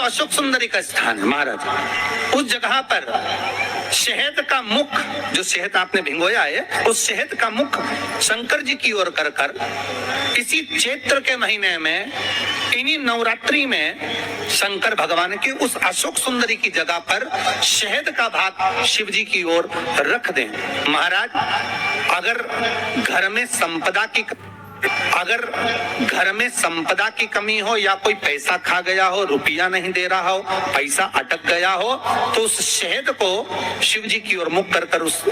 अशोक सुंदरी का स्थान है महाराज। उस जगह पर शहद का मुख, जो शहद आपने भिगोया है, उस शहद का मुख शंकर जी की ओर कर कर इसी चैत्र के महीने में, इन्हीं नवरात्रि में शंकर भगवान के उस अशोक सुंदरी की जगह पर शहद का भाग शिव जी की ओर रख दें। महाराज, अगर घर में संपदा की कमी हो या कोई पैसा खा गया हो, रुपया नहीं दे रहा हो, पैसा अटक गया हो, तो उस शहद को शिव जी की ओर मुख कर कर उस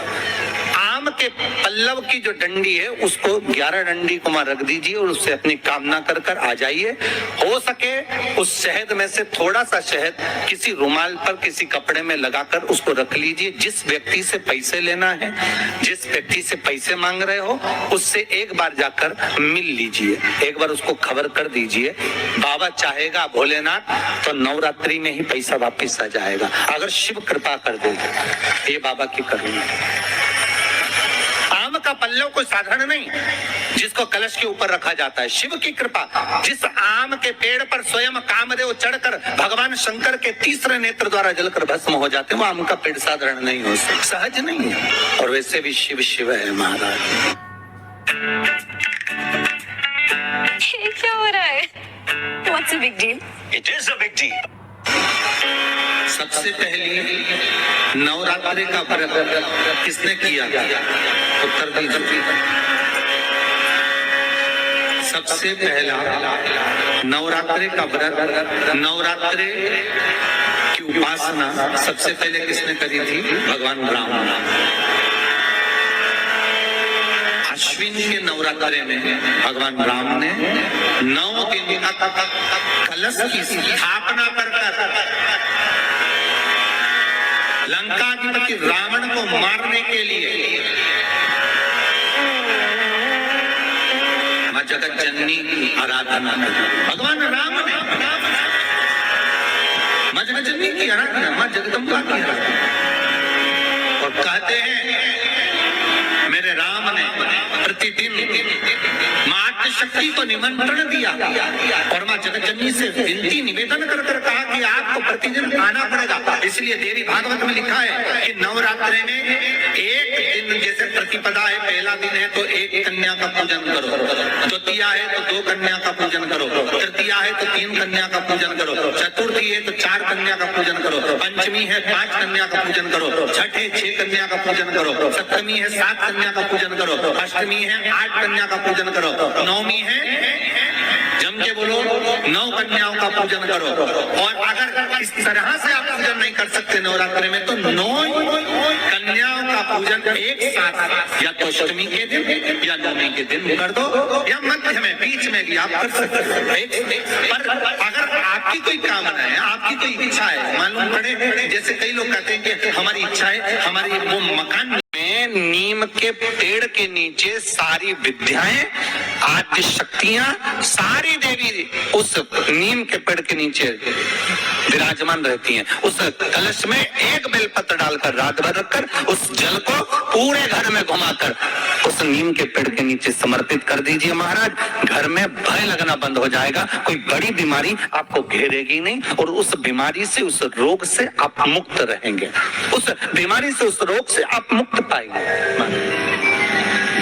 आम के पल्लव की जो डंडी है उसको 11 डंडी को वहां रख दीजिए और उससे अपनी कामना कर कर आ जाइए। हो सके उस शहद में से थोड़ा सा शहद किसी रुमाल पर, किसी कपड़े में लगाकर उसको रख लीजिए। जिस व्यक्ति से पैसे लेना है, जिस व्यक्ति से पैसे मांग रहे हो, उससे एक बार जाकर मिल लीजिए, एक बार उसको खबर कर दीजिए। बाबा चाहेगा भोलेनाथ तो नवरात्रि में ही पैसा वापिस आ जाएगा, अगर शिव कृपा कर देगा। ये बाबा की करुणा है। आम का पल्लव कोई साधारण नहीं जिसको कलश के ऊपर रखा जाता है, शिव की कृपा। जिस आम के पेड़ पर स्वयं कामदेव चढ़कर भगवान शंकर के तीसरे नेत्र द्वारा जलकर भस्म हो जाते हैं, वो आम का पेड़ साधारण नहीं हो सकता, सहज नहीं है। और वैसे भी शिव शिव है महाराज। ये क्या हो रहा है? What's the big deal? It is a big deal. सबसे पहली नवरात्रि का व्रत किसने किया? उत्तर दीजिए। सबसे पहला नवरात्रि का व्रत, नवरात्रि की उपासना सबसे पहले किसने करी थी? भगवान राम। अश्विन के नवरात्रि में भगवान राम ने 9 दिन तक कलश की स्थापना कर लंकाधिपति रावण को मारने के लिए मां जगत जननी की आराधना की। भगवान राम ने मां जगत जननी की आराधना, मां जगदम्बा की आराधना। और कहते हैं मेरे राम ने प्रतिदिन मां शक्ति को निमंत्रण दिया और मां जगतजननी से विनती निवेदन कर कर कहा कि आपको प्रतिदिन आना पड़ेगा। इसलिए देवी भागवत में लिखा है कि नवरात्रि में एक दिन, जैसे प्रतिपदा है, पहला दिन है तो एक कन्या का पूजन करो, द्वितीया है तो 2 कन्या का पूजन करो, तृतीया है तो 3 कन्या का पूजन करो, चतुर्थी है तो 4 कन्या का पूजन करो, पंचमी है 5 कन्या का पूजन करो, छठ है 6 कन्या का पूजन करो, सप्तमी है 7 कन्या का पूजन करो, अष्टमी है 8 कन्या का पूजन करो, नवमी है, जम के बोलो, 9 कन्याओं का पूजन करो। और अगर इस तरह से आप पूजन नहीं कर सकते नवरात्रि में, तो 9 कन्याओं का पूजन एक साथ या तो अष्टमी के दिन या नवमी के दिन कर दो, या मध्य में, बीच में भी आप कर सकते हैं। पर अगर आपकी कोई कामना है, आपकी कोई इच्छा है, मालूम पड़े, जैसे कई लोग कहते हैं कि हमारी इच्छा है, हमारी वो मकान में नीम के पेड़ के नीचे सारी विद्याएं, आद्य शक्तियां, सारी देवी उस नीम के पेड़ के नीचे विराजमान रहती हैं। उस कलश में एक बेलपत्र डालकर रात भर रखकर उस जल को पूरे घर में घुमाकर उस नीम के पेड़ के नीचे समर्पित कर दीजिए महाराज। घर में भय लगना बंद हो जाएगा, कोई बड़ी बीमारी आपको घेरेगी नहीं और उस बीमारी से, उस रोग से आप मुक्त रहेंगे, उस बीमारी से, उस रोग से आप मुक्त पाएंगे।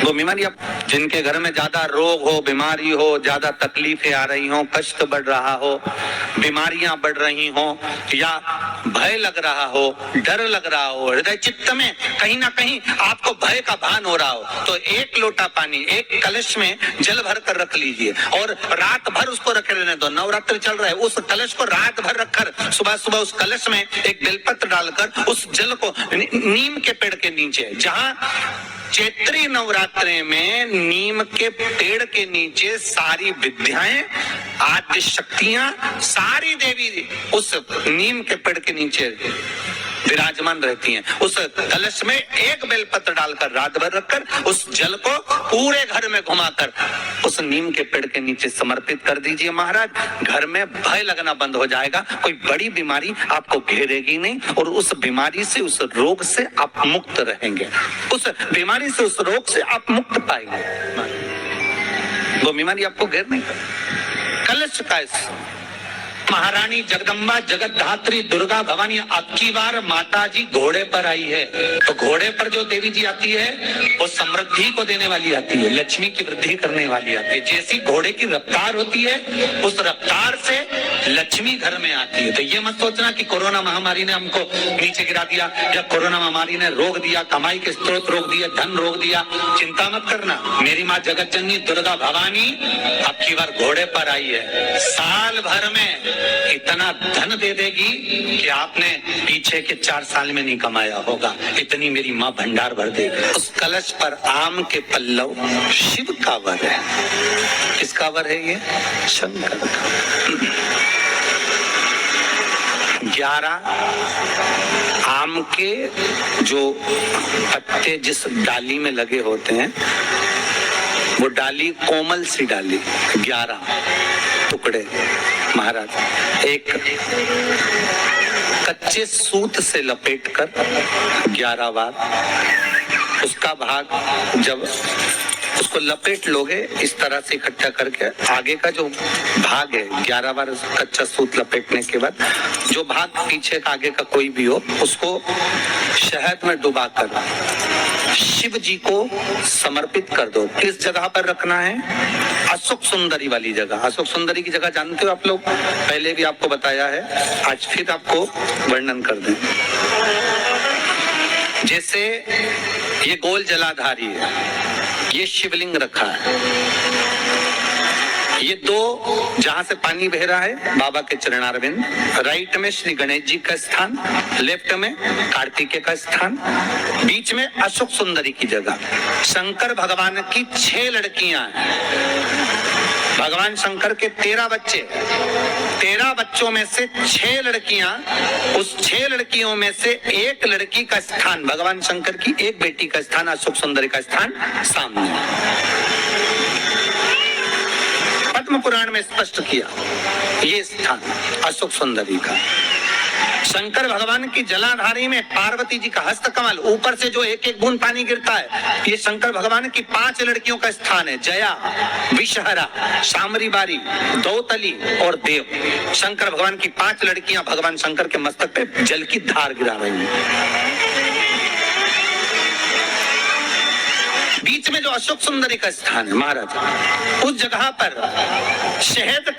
वो बीमारी, आप जिनके घर में ज्यादा रोग हो, बीमारी हो, ज्यादा तकलीफें आ रही हो, कष्ट बढ़ रहा हो, बीमारियां बढ़ रही हो, या भय लग रहा हो, डर लग रहा हो, हृदय चित्त में कहीं ना कहीं आपको भय का भान हो रहा हो, तो 1 लोटा पानी एक कलश में जल भर कर रख लीजिए और रात भर उसको रखे रहने दो। नवरात्रि चल रहा है, उस कलश को रात भर रखकर सुबह सुबह उस कलश में एक बेलपत्र डालकर उस जल को नीम के पेड़ के नीचे, जहां चैत्री नवरात्रि में नीम के पेड़ के नीचे सारी विद्याएं, आद्य शक्तियां, सारी देवी उस नीम के पेड़ के नीचे विराजमान रहती हैं। उस कलश में एक बेलपत्र डालकर रात भर रखकर उस जल को पूरे घर में घुमाकर उस नीम के पेड़ के नीचे समर्पित कर दीजिए महाराज। घर में भय लगना बंद हो जाएगा, कोई बड़ी बीमारी आपको घेरेगी नहीं और उस बीमारी से, उस रोग से आप मुक्त रहेंगे, उस बीमारी से, उस रोग से आप मुक्त पाएंगे। वो बीमारी आपको घेर नहीं कर। कलश का महारानी जगदम्बा जगत धात्री दुर्गा भवानी अब की बार माता जी घोड़े पर आई है। तो घोड़े पर जो देवी जी आती है वो समृद्धि को देने वाली आती है, लक्ष्मी की वृद्धि करने वाली आती है। जैसी घोड़े की रफ्तार होती है उस रफ्तार से लक्ष्मी घर में आती है। तो ये मत सोचना कि कोरोना महामारी ने हमको नीचे गिरा दिया या कोरोना महामारी ने रोक दिया, कमाई के स्रोत रोक दिया, धन रोक दिया। चिंता मत करना, मेरी माँ जगत जननी दुर्गा भवानी अब की बार घोड़े पर आई है। साल भर में इतना धन दे देगी कि आपने पीछे के 4 साल में नहीं कमाया होगा, इतनी मेरी माँ भंडार भर देगी। उस कलश पर आम के पल्लव शिव का वर है। किसका वर है ये? शंकर का। 11 आम के जो पत्ते जिस डाली में लगे होते हैं वो डाली कोमल सी डाली, 11 टुकड़े महाराज एक कच्चे सूत से लपेटकर 11 बार उसका भाग, जब उसको लपेट लोगे इस तरह से इकट्ठा करके, आगे का जो भाग है 11 बार कच्चा सूत लपेटने के बाद जो भाग पीछे का आगे का कोई भी हो उसको शहद में डुबाकर शिव जी को समर्पित कर दो। किस जगह पर रखना है? अशोक सुंदरी वाली जगह। अशोक सुंदरी की जगह जानते हो आप लोग, पहले भी आपको बताया है, आज फिर आपको वर्णन कर दें। जैसे ये गोल जलाधारी है, ये शिवलिंग रखा है, ये 2 जहां से पानी बह रहा है बाबा के चरणारविंद, राइट में श्री गणेश जी का स्थान, लेफ्ट में कार्तिकेय का स्थान, बीच में अशोक सुंदरी की जगह। शंकर भगवान की 6 लड़कियां हैं। भगवान शंकर के 13 बच्चे, 13 बच्चों में से 6 लड़कियां, उस 6 लड़कियों में से एक लड़की का स्थान, भगवान शंकर की एक बेटी का स्थान, अशोक सुंदरी का स्थान सामने। पद्म पुराण में स्पष्ट किया ये स्थान अशोक सुंदरी का। शंकर भगवान की जलाधारी में पार्वती जी का हस्त कमल, ऊपर से जो एक एक बूंद पानी गिरता है, ये शंकर भगवान की 5 लड़कियों का स्थान है। जया, विषहरा, शामरी बारी, दौतली और देव। शंकर भगवान की 5 लड़कियां भगवान शंकर के मस्तक पे जल की धार गिरा रही हैं। बीच में जो अशोक सुंदरी का स्थान है महाराज, उस जगह पर शहद का